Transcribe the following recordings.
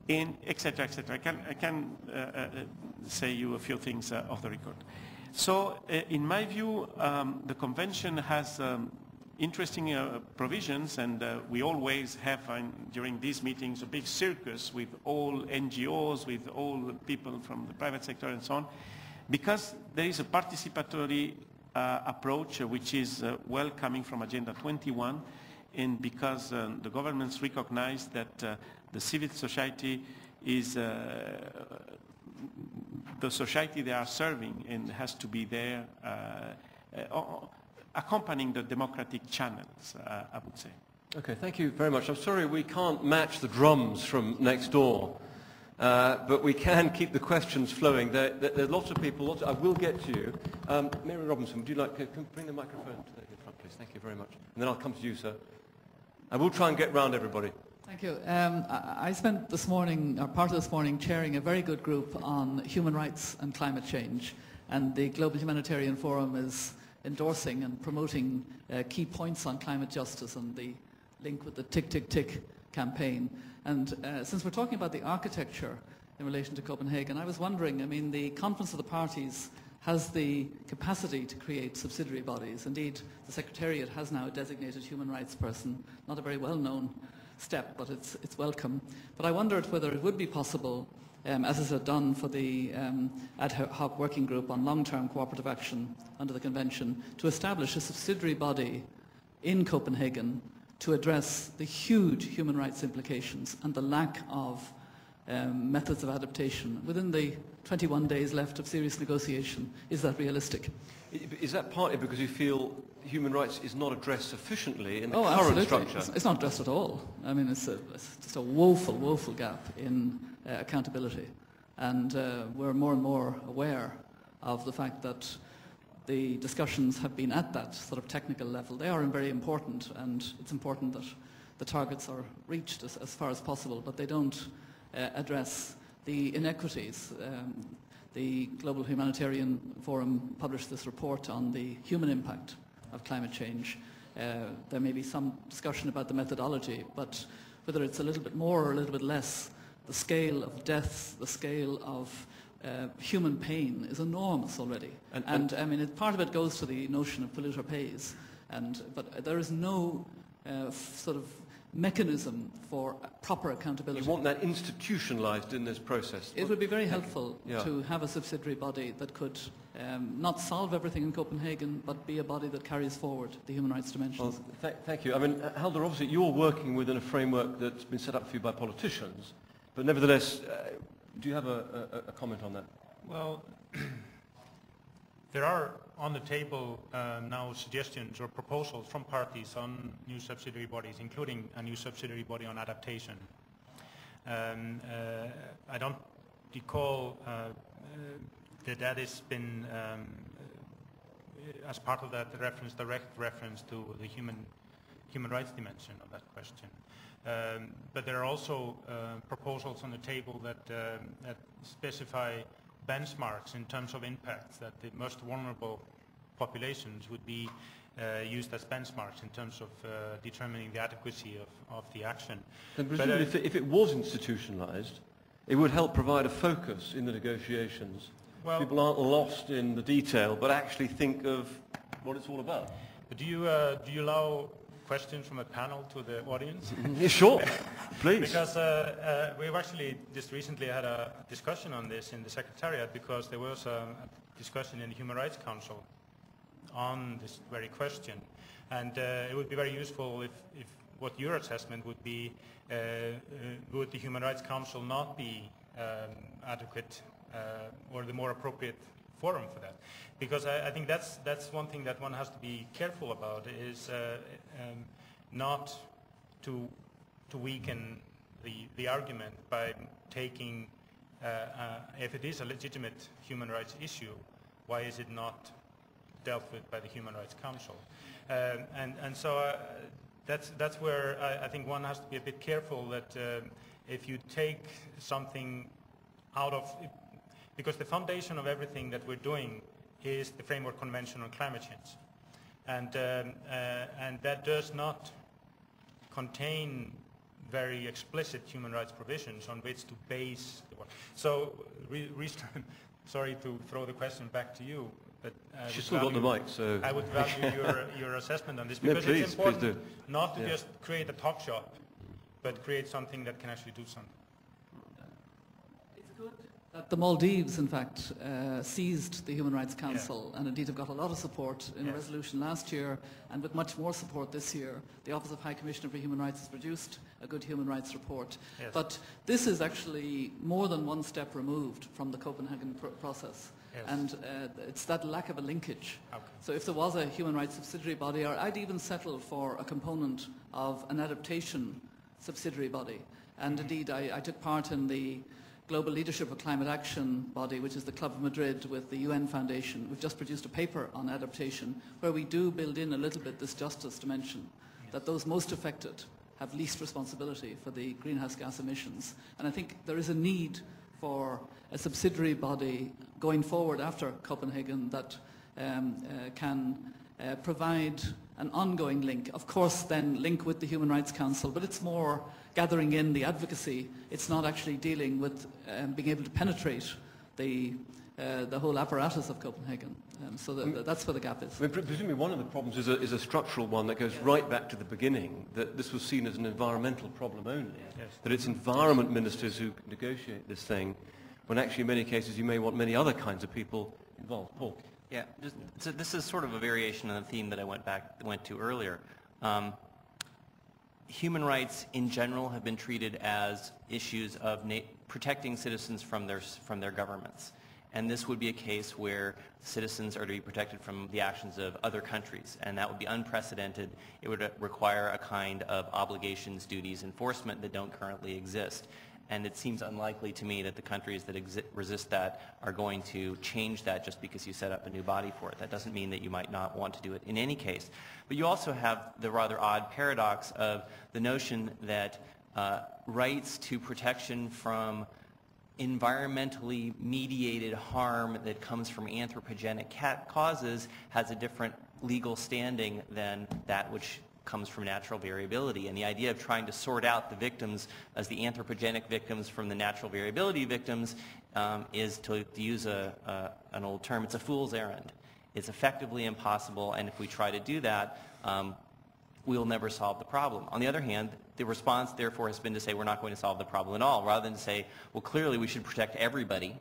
and etc., etc. I can say you a few things off the record. So, in my view, the convention has interesting provisions, and we always have during these meetings a big circus with all NGOs, with all the people from the private sector and so on, because there is a participatory approach which is well coming from Agenda 21, and because the governments recognize that the civil society is the society they are serving and has to be there accompanying the democratic channels, I would say. Okay, thank you very much. I'm sorry we can't match the drums from next door, but we can keep the questions flowing. There are lots of people. I will get to you. Mary Robinson, would you like to bring the microphone to the front, please? Thank you very much. And then I'll come to you, sir. And we'll try and get round everybody. Thank you. I spent this morning, or part of this morning, chairing a very good group on human rights and climate change. And the Global Humanitarian Forum is endorsing and promoting key points on climate justice and the link with the Tick, Tick, Tick campaign. And since we're talking about the architecture in relation to Copenhagen, I was wondering, I mean, the Conference of the Parties has the capacity to create subsidiary bodies. Indeed, the Secretariat has now a designated human rights person, not a very well-known step, but it's welcome. But I wondered whether it would be possible, as is done for the ad hoc working group on long-term cooperative action under the Convention, to establish a subsidiary body in Copenhagen to address the huge human rights implications and the lack of methods of adaptation within the 21 days left of serious negotiation. Is that realistic? Is that partly because you feel human rights is not addressed sufficiently in the current absolutely. structure? It's not addressed at all. I mean, it's just a woeful gap in accountability. And we're more and more aware of the fact that the discussions have been at that sort of technical level. They are very important, and it's important that the targets are reached as far as possible, but they don't address the inequities. The Global Humanitarian Forum published this report on the human impact of climate change. There may be some discussion about the methodology, but whether it's a little bit more or a little bit less, the scale of deaths, the scale of human pain is enormous already. And I mean, part of it goes to the notion of polluter pays, but there is no sort of mechanism for proper accountability. You want that institutionalized in this process? It would be very helpful to have a subsidiary body that could not solve everything in Copenhagen, but be a body that carries forward the human rights dimensions. Well, thank you. I mean, Halldor, obviously you're working within a framework that's been set up for you by politicians, but nevertheless, do you have a comment on that? Well, there are on the table now suggestions or proposals from parties on new subsidiary bodies, including a new subsidiary body on adaptation. I don't recall that has been, as part of that reference, direct reference to the human rights dimension of that question. But there are also proposals on the table that specify benchmarks in terms of impacts, that the most vulnerable populations would be used as benchmarks in terms of determining the adequacy of the action. And presumably if it was institutionalized, it would help provide a focus in the negotiations. Well, people aren't lost in the detail, but actually think of what it's all about. But do you allow questions from a panel to the audience? Yeah, sure, please. Because we've actually just recently had a discussion on this in the Secretariat, because there was a discussion in the Human Rights Council on this very question. And it would be very useful if what your assessment would be, would the Human Rights Council not be adequate or the more appropriate forum for that? Because I think that's one thing that one has to be careful about, is not to weaken the argument by taking, if it is a legitimate human rights issue, why is it not dealt with by the Human Rights Council? And so that's where I think one has to be a bit careful that if you take something out of, because the foundation of everything that we're doing is the Framework Convention on Climate Change, and that does not contain very explicit human rights provisions on which to base the work. So, sorry to throw the question back to you, but she's still got the mic, so I would value your assessment on this, Yeah, because please, it's important please do. not to Yeah. just create a talk shop, but create something that can actually do something. It's good that the Maldives, in fact, seized the Human Rights Council and indeed have got a lot of support in a resolution last year, and with much more support this year. The Office of High Commissioner for Human Rights has produced a good human rights report. Yes. But this is actually more than one step removed from the Copenhagen process. Yes. And it's that lack of a linkage. Okay. So if there was a human rights subsidiary body, or I'd even settle for a component of an adaptation subsidiary body. And indeed, I took part in the Global Leadership of Climate Action body, which is the Club of Madrid with the UN Foundation. We've just produced a paper on adaptation where we do build in a little bit this justice dimension, that those most affected have least responsibility for the greenhouse gas emissions. And I think there is a need for a subsidiary body going forward after Copenhagen that can provide an ongoing link. Of course, then link with the Human Rights Council, but it's more gathering in the advocacy. It's not actually dealing with being able to penetrate the whole apparatus of Copenhagen. So that's where the gap is. I mean, presumably one of the problems is a structural one that goes right back to the beginning, that this was seen as an environmental problem only, that it's environment ministers who negotiate this thing, when actually in many cases you may want many other kinds of people involved. Paul? Yeah, so this is sort of a variation on the theme that I went to earlier. Human rights in general have been treated as issues of protecting citizens from their governments. And this would be a case where citizens are to be protected from the actions of other countries, and that would be unprecedented. It would require a kind of obligations, duties, enforcement that don't currently exist. And it seems unlikely to me that the countries that resist that are going to change that just because you set up a new body for it. That doesn't mean that you might not want to do it in any case. But you also have the rather odd paradox of the notion that rights to protection from environmentally mediated harm that comes from anthropogenic causes has a different legal standing than that which comes from natural variability. And the idea of trying to sort out the victims as the anthropogenic victims from the natural variability victims is, to use an old term, it's a fool's errand. It's effectively impossible, and if we try to do that, we'll never solve the problem. On the other hand, the response, therefore, has been to say we're not going to solve the problem at all, rather than to say, well, clearly we should protect everybody.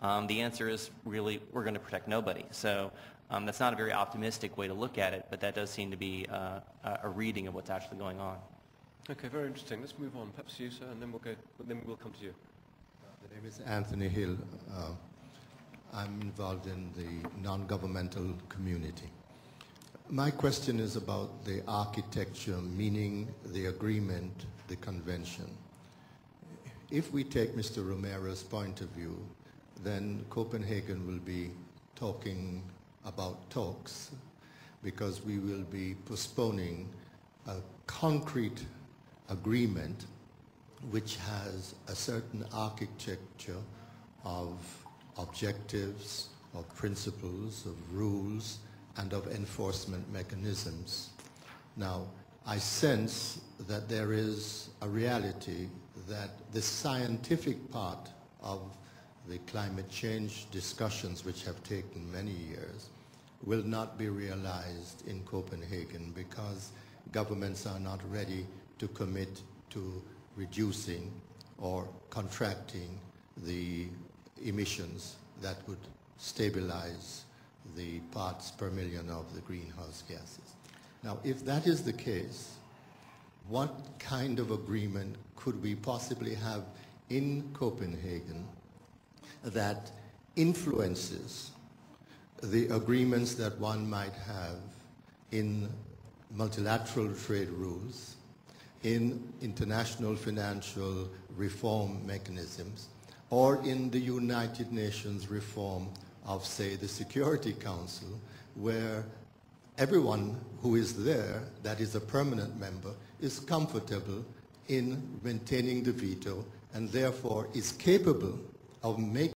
The answer is really we're going to protect nobody. So that's not a very optimistic way to look at it, but that does seem to be a reading of what's actually going on. Okay, very interesting. Let's move on. Perhaps you, sir, and then we'll come to you. My name is Anthony Hill. I'm involved in the non-governmental community. My question is about the architecture, meaning the agreement, the convention. If we take Mr. Romero's point of view, then Copenhagen will be talking about talks, because we will be postponing a concrete agreement which has a certain architecture of objectives, of principles, of rules, and of enforcement mechanisms. Now, I sense that there is a reality that the scientific part of the climate change discussions, which have taken many years, will not be realized in Copenhagen because governments are not ready to commit to reducing or contracting the emissions that would stabilize the parts per million of the greenhouse gases. Now, if that is the case, what kind of agreement could we possibly have in Copenhagen that influences the agreements that one might have in multilateral trade rules, in international financial reform mechanisms, or in the United Nations reform of, say, the Security Council, where everyone who is there, that is a permanent member, is comfortable in maintaining the veto and therefore is capable of making